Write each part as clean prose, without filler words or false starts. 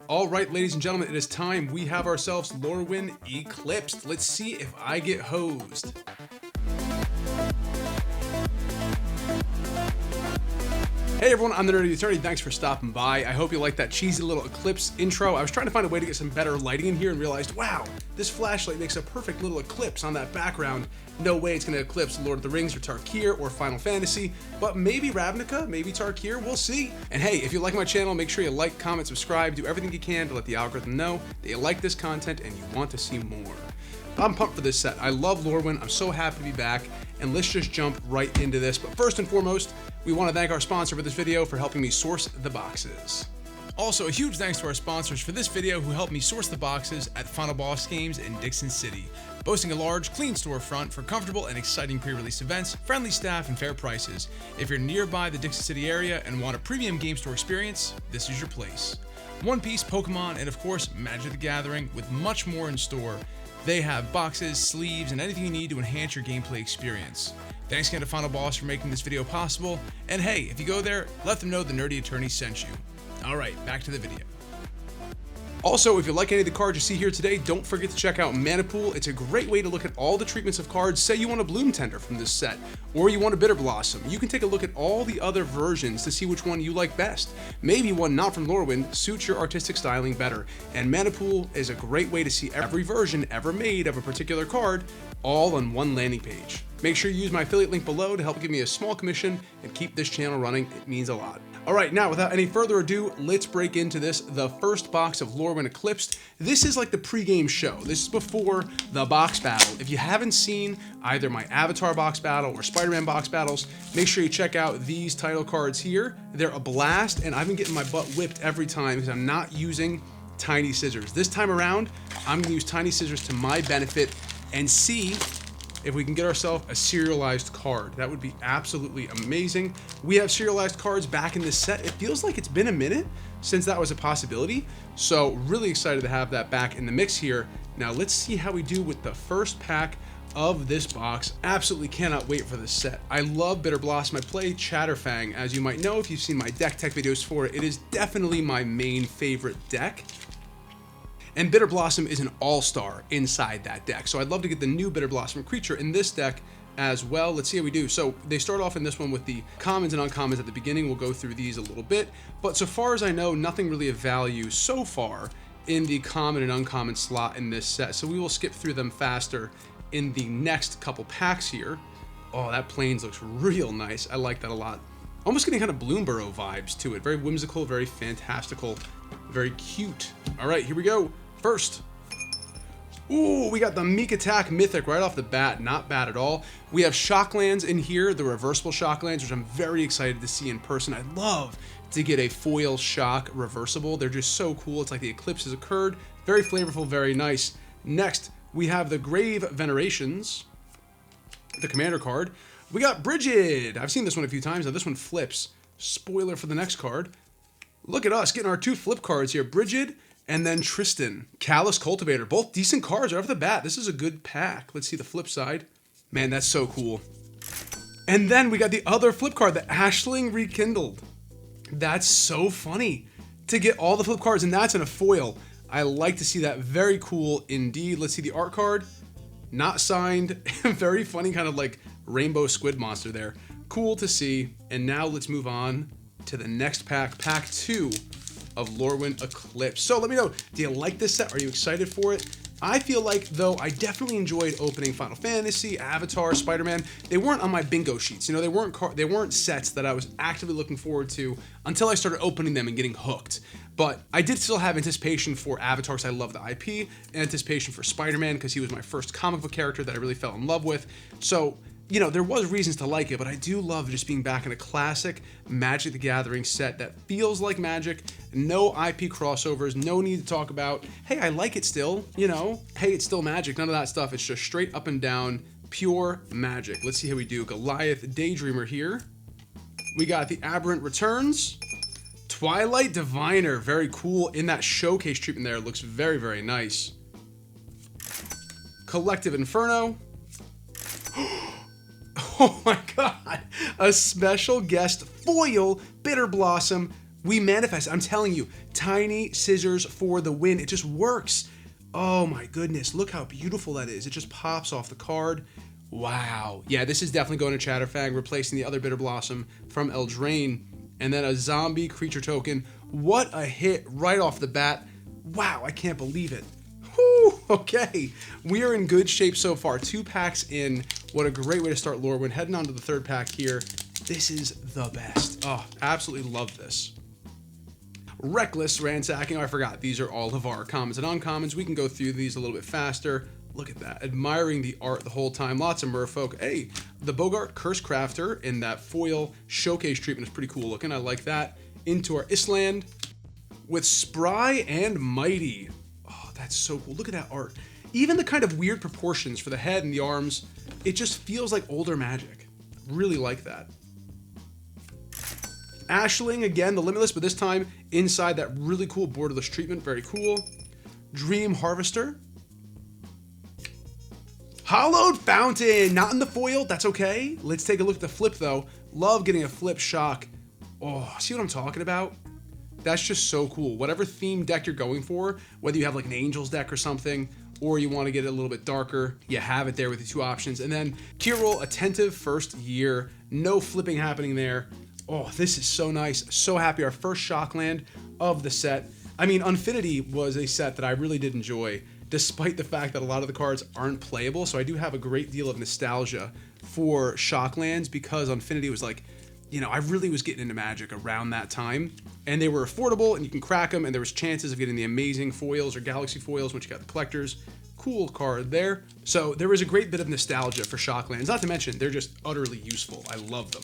All right, ladies and gentlemen, it is time. We have ourselves Lorwyn Eclipsed. Let's see if I get hosed. Hey everyone, I'm the Nerdy Attorney. Thanks for stopping by. I hope you like that cheesy little Eclipse intro. I was trying to find a way to get some better lighting in here and realized, wow, this flashlight makes a perfect little eclipse on that background. No way it's going to eclipse Lord of the Rings or Tarkir or Final Fantasy, but maybe Ravnica, maybe Tarkir, we'll see. And hey, if you like my channel, make sure you like, comment, subscribe, do everything you can to let the algorithm know that you like this content and you want to see more. I'm pumped for this set. I love Lorwyn. I'm so happy to be back, and let's just jump right into this. But first and foremost, we want to thank our sponsor for this video for helping me source the boxes. Also, a huge thanks to our sponsors for this video who helped me source the boxes at Final Boss Games in Dixon City, boasting a large, clean storefront for comfortable and exciting pre-release events, friendly staff, and fair prices. If you're nearby the Dixon City area and want a premium game store experience, this is your place. One Piece, Pokemon, and of course, Magic the Gathering, with much more in store. They have boxes, sleeves, and anything you need to enhance your gameplay experience. Thanks again to Final Boss for making this video possible, and hey, if you go there, let them know the Nerdy Attorney sent you. Alright, back to the video. Also, if you like any of the cards you see here today, don't forget to check out Mana Pool. It's a great way to look at all the treatments of cards. Say you want a Bloom Tender from this set, or you want a Bitter Blossom. You can take a look at all the other versions to see which one you like best. Maybe one not from Lorwyn suits your artistic styling better. And Mana Pool is a great way to see every version ever made of a particular card, all on one landing page. Make sure you use my affiliate link below to help give me a small commission and keep this channel running. It means a lot. Alright, now without any further ado, let's break into this. The first box of Lorwyn Eclipsed. This is like the pre-game show. This is before the box battle. If you haven't seen either my Avatar box battle or Spider-Man box battles, make sure you check out these title cards here. They're a blast, and I've been getting my butt whipped every time because I'm not using tiny scissors. This time around, I'm going to use tiny scissors to my benefit and see if we can get ourselves a serialized card. That would be absolutely amazing. We have serialized cards back in this set. It feels like it's been a minute since that was a possibility. So really excited to have that back in the mix here. Now let's see how we do with the first pack of this box. Absolutely cannot wait for this set. I love Bitter Blossom. I play Chatterfang, as you might know if you've seen my deck tech videos for it. It is definitely my main favorite deck. And Bitter Blossom is an all-star inside that deck. So I'd love to get the new Bitter Blossom creature in this deck as well. Let's see how we do. So they start off in this one with the commons and uncommons at the beginning. We'll go through these a little bit. But so far as I know, nothing really of value so far in the common and uncommon slot in this set. So we will skip through them faster in the next couple packs here. Oh, that Plains looks real nice. I like that a lot. Almost getting kind of Bloomborough vibes to it. Very whimsical, very fantastical, very cute. All right, here we go. First, ooh, we got the Meek Attack Mythic right off the bat. Not bad at all. We have Shocklands in here, the reversible Shocklands, which I'm very excited to see in person. I'd love to get a foil Shock reversible. They're just so cool. It's like the eclipse has occurred. Very flavorful, very nice. Next, we have the Grave Venerations, the commander card. We got Brigid. I've seen this one a few times. Now this one flips. Spoiler for the next card. Look at us getting our two flip cards here. Brigid and then Tristan. Callous Cultivator. Both decent cards right off the bat. This is a good pack. Let's see the flip side. Man, that's so cool. And then we got the other flip card, the Ashling Rekindled. That's so funny to get all the flip cards, and that's in a foil. I like to see that. Very cool indeed. Let's see the art card. Not signed. Very funny, kind of like rainbow squid monster there. Cool to see. And now let's move on to the next pack, pack 2 of Lorwyn Eclipse. So let me know, do you like this set? Are you excited for it? I feel like, though, I definitely enjoyed opening Final Fantasy, Avatar, Spider-Man. They weren't on my bingo sheets. You know, they weren't sets that I was actively looking forward to until I started opening them and getting hooked. But I did still have anticipation for Avatar because I love the IP, and anticipation for Spider-Man because he was my first comic book character that I really fell in love with. So, you know, there was reasons to like it, but I do love just being back in a classic Magic the Gathering set that feels like Magic. No IP crossovers, no need to talk about, hey, I like it still, you know, hey, it's still Magic, none of that stuff. It's just straight up and down, pure Magic. Let's see how we do. Goliath Daydreamer here. We got the Aberrant Returns. Twilight Diviner, very cool. In that showcase treatment there, looks very, very nice. Collective Inferno. Oh my god, a special guest foil Bitter Blossom. We manifest. I'm telling you, Tiny scissors for the win. It just works. Oh my goodness, look how beautiful that is. It just pops off the card. Wow. Yeah, this is definitely going to Chatterfang, replacing the other Bitter Blossom from Eldraine. And then a zombie creature token. What a hit right off the bat. Wow, I can't believe it. Whew, okay, we are in good shape so far. 2 packs in. What a great way to start Lorwyn. Heading on to the 3rd pack here. This is the best. Oh, absolutely love this. Reckless Ransacking. Oh, I forgot. These are all of our commons and uncommons. We can go through these a little bit faster. Look at that. Admiring the art the whole time. Lots of merfolk. Hey, the Bogart Curse Crafter in that foil showcase treatment is pretty cool looking. I like that. Into our Island with Spry and Mighty. Oh, that's so cool. Look at that art. Even the kind of weird proportions for the head and the arms. It just feels like older Magic. Really like that. Ashling, again, the Limitless, but this time inside that really cool borderless treatment. Very cool. Dream Harvester. Hollowed Fountain, not in the foil, that's okay. Let's take a look at the flip though. Love getting a flip shock. Oh, see what I'm talking about? That's just so cool. Whatever theme deck you're going for, whether you have like an Angels deck or something, or you want to get it a little bit darker, you have it there with the 2 options. And then Kirill, Attentive First Year. No flipping happening there. Oh, this is so nice. So happy. Our first Shockland of the set. I mean, Unfinity was a set that I really did enjoy, despite the fact that a lot of the cards aren't playable. So I do have a great deal of nostalgia for Shocklands because Unfinity was like, you know, I really was getting into Magic around that time, and they were affordable and you can crack them, and there was chances of getting the amazing foils or Galaxy foils once you got the collectors. Cool card there. So there was a great bit of nostalgia for Shocklands, not to mention they're just utterly useful. I love them.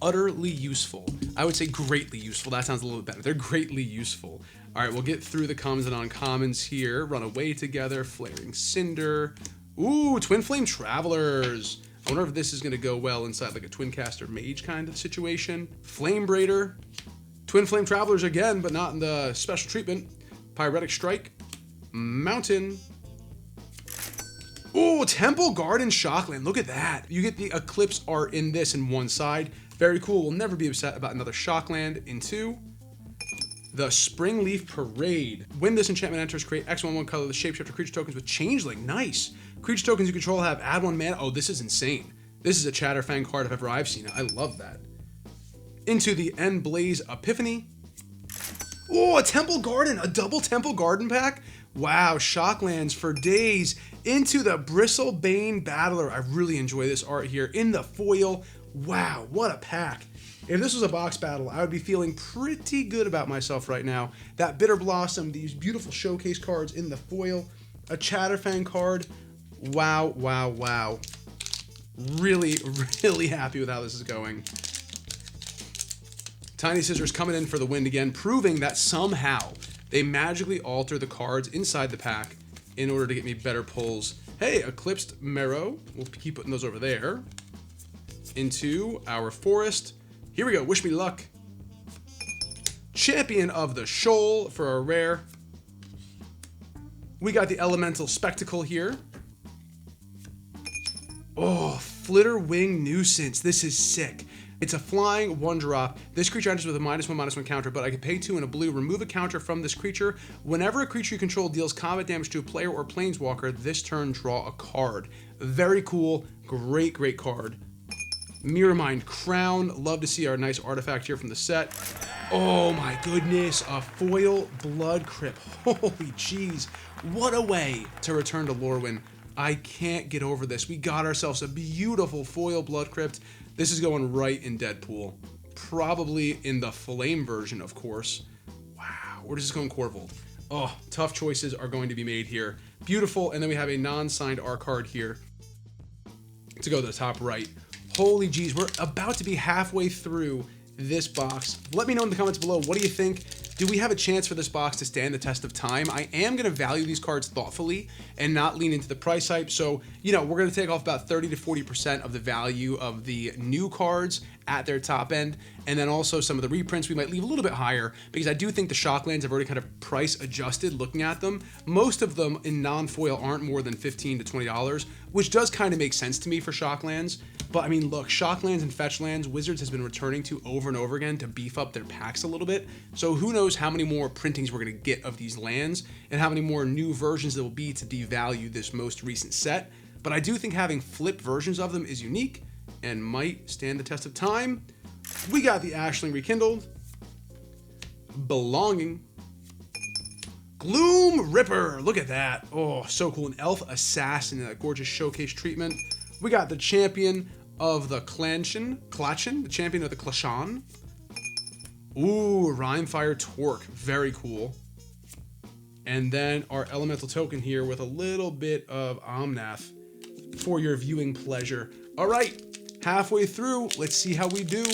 Utterly useful. I would say greatly useful. That sounds a little bit better. They're greatly useful. All right, we'll get through the commons and uncommons here. Run Away Together, Flaring Cinder. Ooh, Twin Flame Travelers. I wonder if this is going to go well inside like a Twin Caster Mage kind of situation. Flame Braider. Twin Flame Travelers again, but not in the special treatment. Pyretic Strike. Mountain. Ooh, Temple Garden Shockland. Look at that. You get the Eclipse art in this in one side. Very cool. We'll never be upset about another Shockland in 2. The Springleaf Parade. When this enchantment enters, create X1/1 color the shapeshifter creature tokens with Changeling. Nice. Creature tokens you control have add 1 mana. Oh, this is insane. This is a Chatterfang card if ever I've seen it. I love that. Into the Endblaze Epiphany. Oh, a Temple Garden. A double Temple Garden pack. Wow, Shocklands for days. Into the Bristlebane Battler. I really enjoy this art here. In the foil. Wow, what a pack. If this was a box battle, I would be feeling pretty good about myself right now. That Bitter Blossom, these beautiful showcase cards in the foil, a Chatterfang card. Wow, wow, wow. Really, really happy with how this is going. Tiny Scissors coming in for the win again, proving that somehow they magically alter the cards inside the pack in order to get me better pulls. Hey, Eclipsed Marrow. We'll keep putting those over there. Into our Forest. Here we go. Wish me luck. Champion of the Shoal for a rare. We got the Elemental Spectacle here. Oh, Flitterwing Nuisance. This is sick. It's a flying 1-drop. This creature enters with a -1/-1 counter, but I can pay 2 in a blue, remove a counter from this creature. Whenever a creature you control deals combat damage to a player or planeswalker, this turn draw a card. Very cool. Great, great card. Mirrormind Crown. Love to see our nice artifact here from the set. Oh my goodness. A foil Blood Crypt. Holy jeez. What a way to return to Lorwyn. I can't get over this. We got ourselves a beautiful foil Blood Crypt. This is going right in Deadpool. Probably in the Flame version, of course. Wow. We're just going Corvold. Oh, tough choices are going to be made here. Beautiful. And then we have a non-signed R card here to go to the top right. Holy geez, we're about to be halfway through this box. Let me know in the comments below, what do you think? Do we have a chance for this box to stand the test of time? I am going to value these cards thoughtfully and not lean into the price hype. So, you know, we're going to take off about 30 to 40% of the value of the new cards at their top end. And then also some of the reprints we might leave a little bit higher because I do think the Shocklands have already kind of price adjusted looking at them. Most of them in non-foil aren't more than $15 to $20, which does kind of make sense to me for Shocklands. But I mean, look, Shocklands and Fetchlands, Wizards has been returning to over and over again to beef up their packs a little bit. So who knows how many more printings we're going to get of these lands and how many more new versions there will be to devalue this most recent set. But I do think having flipped versions of them is unique and might stand the test of time. We got the Ashling Rekindled, Belonging, Gloom Ripper, look at that. Oh, so cool. An Elf Assassin in that gorgeous showcase treatment. We got the Champion of the Klatchen, the Champion of the Klashan. Ooh, Rhymefire Torque, very cool. And then our Elemental token here with a little bit of Omnath for your viewing pleasure. All right, halfway through, let's see how we do.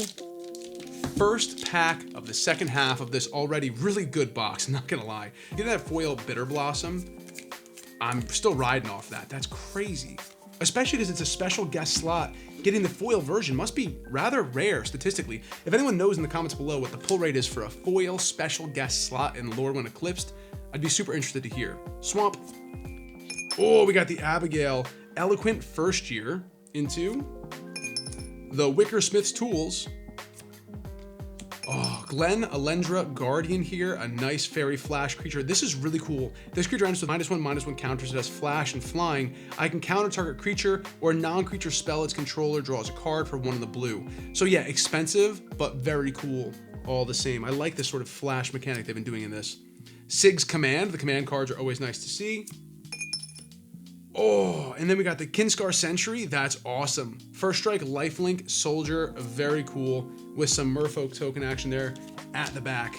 First pack of the second half of this already really good box, I'm not gonna lie. Getting that foil Bitter Blossom, I'm still riding off that. That's crazy. Especially because it's a special guest slot. Getting the foil version must be rather rare statistically. If anyone knows in the comments below what the pull rate is for a foil special guest slot in Lorwyn Eclipsed, I'd be super interested to hear. Swamp. Oh, we got the Abigail Eloquent First Year into the Wickersmith's Tools. Oh, Glen Alendra Guardian here, a nice fairy flash creature. This is really cool. This creature enters with -1/-1 counters. It has flash and flying. I can counter target creature or non-creature spell its controller draws a card for 1 in the blue. So yeah, expensive, but very cool all the same. I like this sort of flash mechanic they've been doing in this. Sig's Command. The command cards are always nice to see. Oh, and then we got the Kinskar Sentry. That's awesome. First strike, lifelink, soldier, very cool, with some merfolk token action there at the back.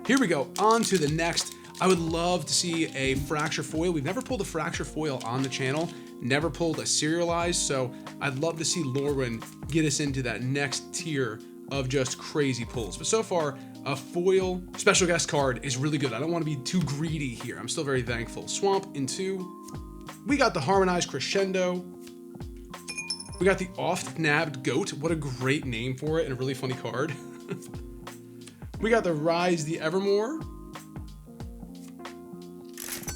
Here we go, on to the next. I would love to see a Fracture foil. We've never pulled a Fracture foil on the channel, never pulled a serialized, so I'd love to see Lorwyn get us into that next tier of just crazy pulls. But so far, a foil special guest card is really good. I don't want to be too greedy here. I'm still very thankful. Swamp in 2. We got the Harmonized Crescendo. We got the Oft-Nabbed Goat. What a great name for it and a really funny card. We got the Rise the Evermore.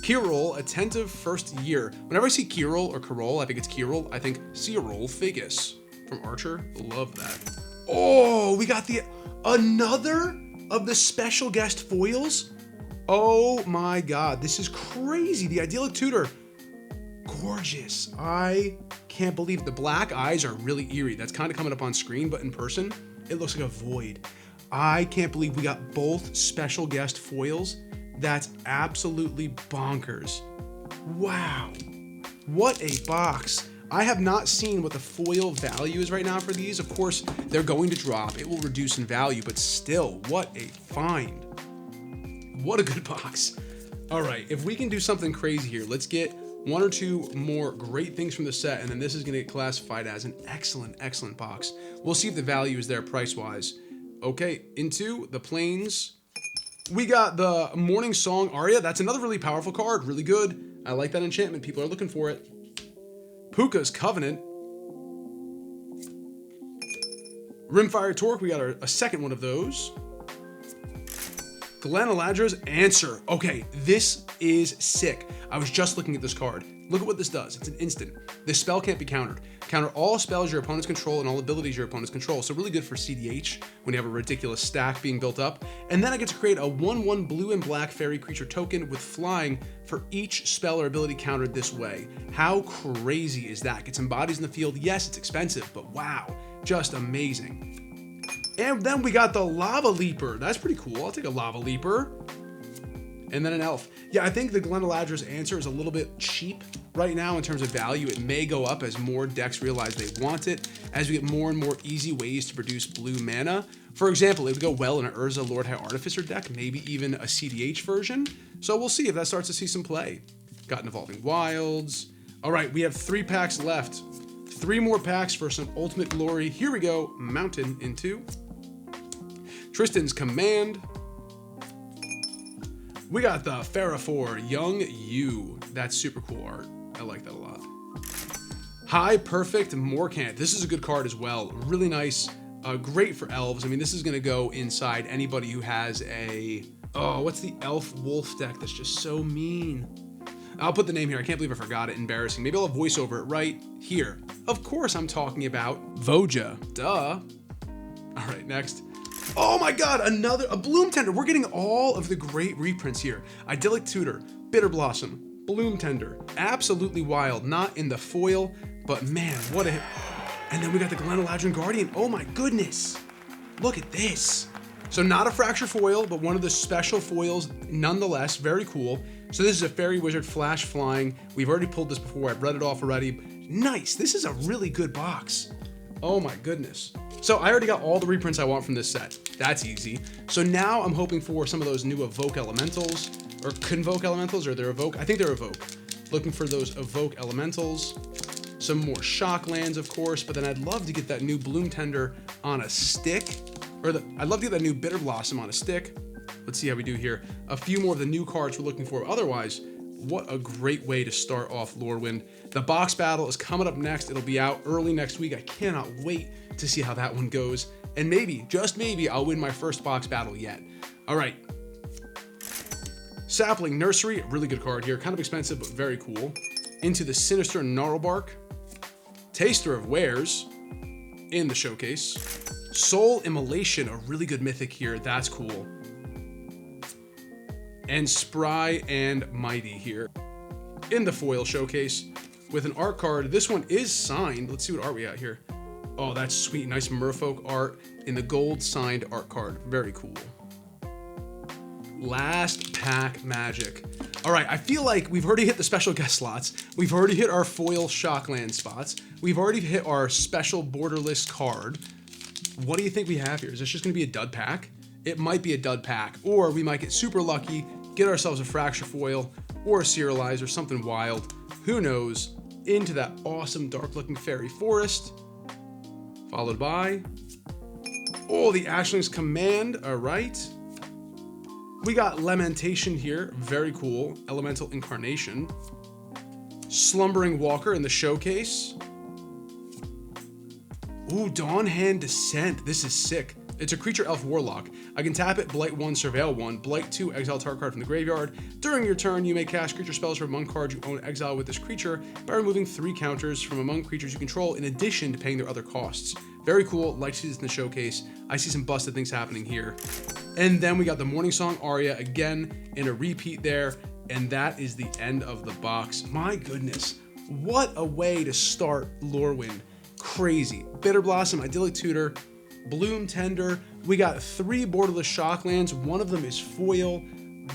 Kirol, Attentive First Year. Whenever I see Kirol or Kirol, I think it's Kirol. I think Cirol Fagus from Archer. Love that. Oh, we got the another of the special guest foils. Oh my god, this is crazy. The Idyllic Tutor, gorgeous. I can't believe it. The black eyes are really eerie. That's kind of coming up on screen, but in person, it looks like a void. I can't believe we got both special guest foils. That's absolutely bonkers. Wow, what a box. I have not seen what the foil value is right now for these. Of course, they're going to drop. It will reduce in value, but still, what a find. What a good box. All right, if we can do something crazy here, let's get 1 or 2 more great things from the set, and then this is gonna get classified as an excellent, excellent box. We'll see if the value is there price-wise. Okay, into the Plains. We got the Morning Song Aria. That's another really powerful card, really good. I like that enchantment, people are looking for it. Puka's Covenant. Rimfire Torque, we got a second one of those. Glen Aladra's Answer. Okay, this is sick. I was just looking at this card. Look at what this does. It's an instant. This spell can't be countered. Counter all spells your opponents control and all abilities your opponents control. So really good for CDH when you have a ridiculous stack being built up. And then I get to create a 1/1 blue and black fairy creature token with flying for each spell or ability countered this way. How crazy is that? Gets some bodies in the field. Yes, it's expensive, but wow, just amazing. And then we got the Lava Leaper. That's pretty cool. I'll take a Lava Leaper. And then an elf. Yeah, I think the Glen Aladra's Answer is a little bit cheap right now in terms of value. It may go up as more decks realize they want it, as we get more and more easy ways to produce blue mana. For example, it would go well in an Urza Lord High Artificer deck, maybe even a CDH version. So we'll see if that starts to see some play. Got an Evolving Wilds. All right, we have 3 packs left. 3 more packs for some ultimate glory. Here we go. Mountain into Tristan's Command. We got the Farafor Young You. That's super cool art. I like that a lot. High Perfect Morkant. This is a good card as well. Really nice. Great for elves. I mean, this is going to go inside anybody who has a... Oh, what's the elf wolf deck that's just so mean? I'll put the name here. I can't believe I forgot it. Embarrassing. Maybe I'll voice over it right here. Of course I'm talking about Voja. Duh. All right, next. Oh my God, a Bloom Tender. We're getting all of the great reprints here. Idyllic Tutor, Bitter Blossom, Bloom Tender. Absolutely wild. Not in the foil, but man, what a hit. And then we got the Glenaladrin Guardian. Oh my goodness. Look at this. So not a Fracture foil, but one of the special foils nonetheless. Very cool. So this is a Fairy Wizard Flash Flying. We've already pulled this before. I've read it off already. Nice. This is a really good box. Oh my goodness. So I already got all the reprints I want from this set. That's easy. So now I'm hoping for some of those new Evoke Elementals, or Convoke Elementals, or they're Evoke. I think they're Evoke. Looking for those Evoke Elementals. Some more Shock Lands, of course, but then I'd love to get that new Bloom Tender on a stick. I'd love to get that new Bitter Blossom on a stick. Let's see how we do here. A few more of the new cards we're looking for. Otherwise, what a great way to start off Lorwyn. The box battle is coming up next. It'll be out early next week. I cannot wait to see how that one goes. And maybe, just maybe, I'll win my first box battle yet. All right. Sapling Nursery, a really good card here. Kind of expensive, but very cool. Into the Sinister Gnarlbark. Taster of Wares in the showcase. Soul Immolation, a really good mythic here. That's cool. And Spry and Mighty here in the foil showcase with an art card. This one is signed. Let's see what art we got here. Oh, that's sweet. Nice Merfolk art in the gold signed art card. Very cool. Last pack magic. All right, I feel like we've already hit the special guest slots. We've already hit our foil Shockland spots. We've already hit our special borderless card. What do you think we have here? Is this just gonna be a dud pack? It might be a dud pack, or we might get super lucky, get ourselves a Fracture foil or a Serialize or something wild. Who knows? Into that awesome dark looking Fairy Forest, followed by, oh, the Ashling's Command. All right. We got Lamentation here, very cool. Elemental Incarnation. Slumbering Walker in the showcase. Ooh, Dawnhand Descent. This is sick. It's a creature elf warlock. I can tap it, Blight 1, Surveil 1, Blight 2, exile target card from the graveyard. During your turn, you may cast creature spells from among cards you own exile with this creature by removing 3 counters from among creatures you control in addition to paying their other costs. Very cool, like to see this in the showcase. I see some busted things happening here. And then we got the Morning Song Aria again in a repeat there, and that is the end of the box. My goodness, what a way to start Lorwyn. Crazy. Bitter Blossom, Idyllic Tutor, Bloom Tender. We got 3 borderless Shocklands. One of them is foil.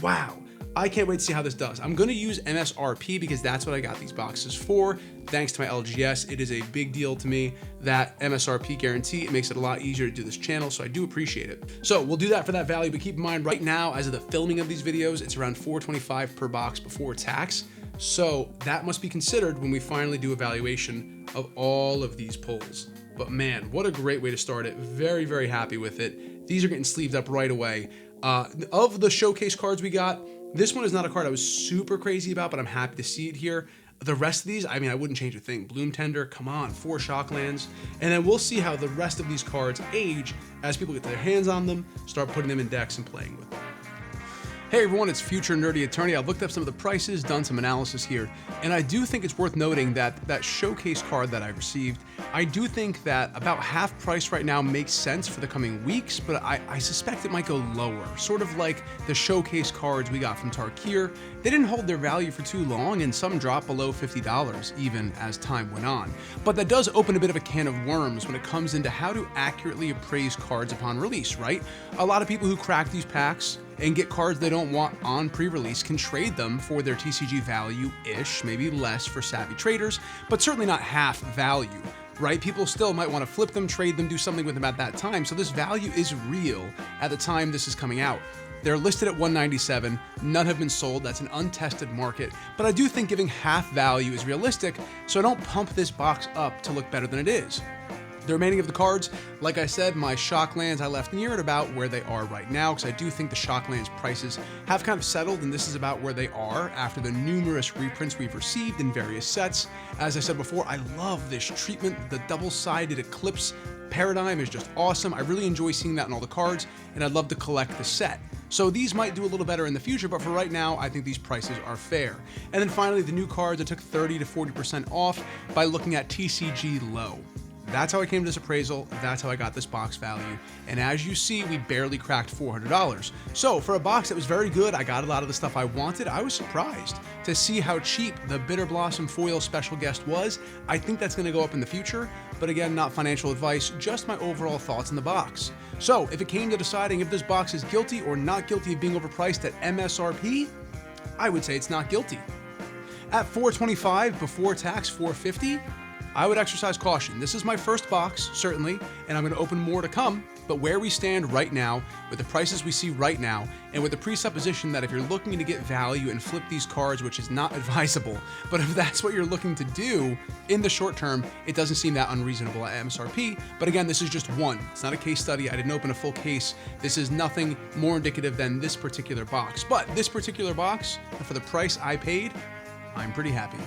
Wow. I can't wait to see how this does. I'm going to use MSRP because that's what I got these boxes for. Thanks to my LGS, it is a big deal to me, that MSRP guarantee. It makes it a lot easier to do this channel, so I do appreciate it. So we'll do that for that value, but keep in mind right now, as of the filming of these videos, it's around $4.25 per box before tax. So that must be considered when we finally do a valuation of all of these pulls. But man, what a great way to start it. Very, very happy with it. These are getting sleeved up right away. Of the showcase cards we got, this one is not a card I was super crazy about, but I'm happy to see it here. The rest of these, I mean, I wouldn't change a thing. Bloom Tender, come on, 4 Shocklands. And then we'll see how the rest of these cards age as people get their hands on them, start putting them in decks and playing with them. Hey everyone, it's Future Nerdy Attorney. I've looked up some of the prices, done some analysis here, and I do think it's worth noting that that showcase card that I received, I do think that about half price right now makes sense for the coming weeks, but I suspect it might go lower. Sort of like the showcase cards we got from Tarkir. They didn't hold their value for too long, and some dropped below $50 even as time went on. But that does open a bit of a can of worms when it comes into how to accurately appraise cards upon release, right? A lot of people who crack these packs and get cards they don't want on pre-release can trade them for their TCG value-ish, maybe less for savvy traders, but certainly not half value, right? People still might want to flip them, trade them, do something with them at that time, so this value is real at the time this is coming out. They're listed at $197, none have been sold, that's an untested market, but I do think giving half value is realistic, so I don't pump this box up to look better than it is. The remaining of the cards, like I said, my Shocklands I left near at about where they are right now, because I do think the Shocklands prices have kind of settled, and this is about where they are after the numerous reprints we've received in various sets. As I said before, I love this treatment. The double-sided Eclipse paradigm is just awesome. I really enjoy seeing that in all the cards, and I'd love to collect the set. So these might do a little better in the future, but for right now, I think these prices are fair. And then finally, the new cards, I took 30 to 40% off by looking at TCG low. That's how I came to this appraisal, that's how I got this box value, and as you see, we barely cracked $400. So for a box that was very good, I got a lot of the stuff I wanted. I was surprised to see how cheap the Bitter Blossom Foil Special Guest was. I think that's going to go up in the future, but again, not financial advice, just my overall thoughts in the box. So if it came to deciding if this box is guilty or not guilty of being overpriced at MSRP, I would say it's not guilty. At $425 before tax, $450, I would exercise caution. This is my first box, certainly, and I'm going to open more to come, but where we stand right now, with the prices we see right now, and with the presupposition that if you're looking to get value and flip these cards, which is not advisable, but if that's what you're looking to do in the short term, it doesn't seem that unreasonable at MSRP. But again, this is just one. It's not a case study. I didn't open a full case. This is nothing more indicative than this particular box. But this particular box, for the price I paid, I'm pretty happy.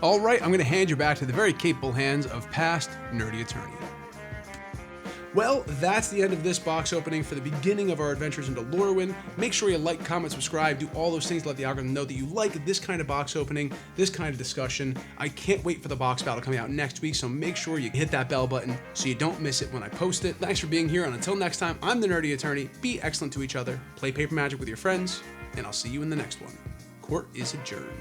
All right, I'm going to hand you back to the very capable hands of past Nerdy Attorney. Well, that's the end of this box opening for the beginning of our adventures into Lorwyn. Make sure you like, comment, subscribe, do all those things to let the algorithm know that you like this kind of box opening, this kind of discussion. I can't wait for the box battle coming out next week, so make sure you hit that bell button so you don't miss it when I post it. Thanks for being here, and until next time, I'm the Nerdy Attorney. Be excellent to each other, play paper magic with your friends, and I'll see you in the next one. Court is adjourned.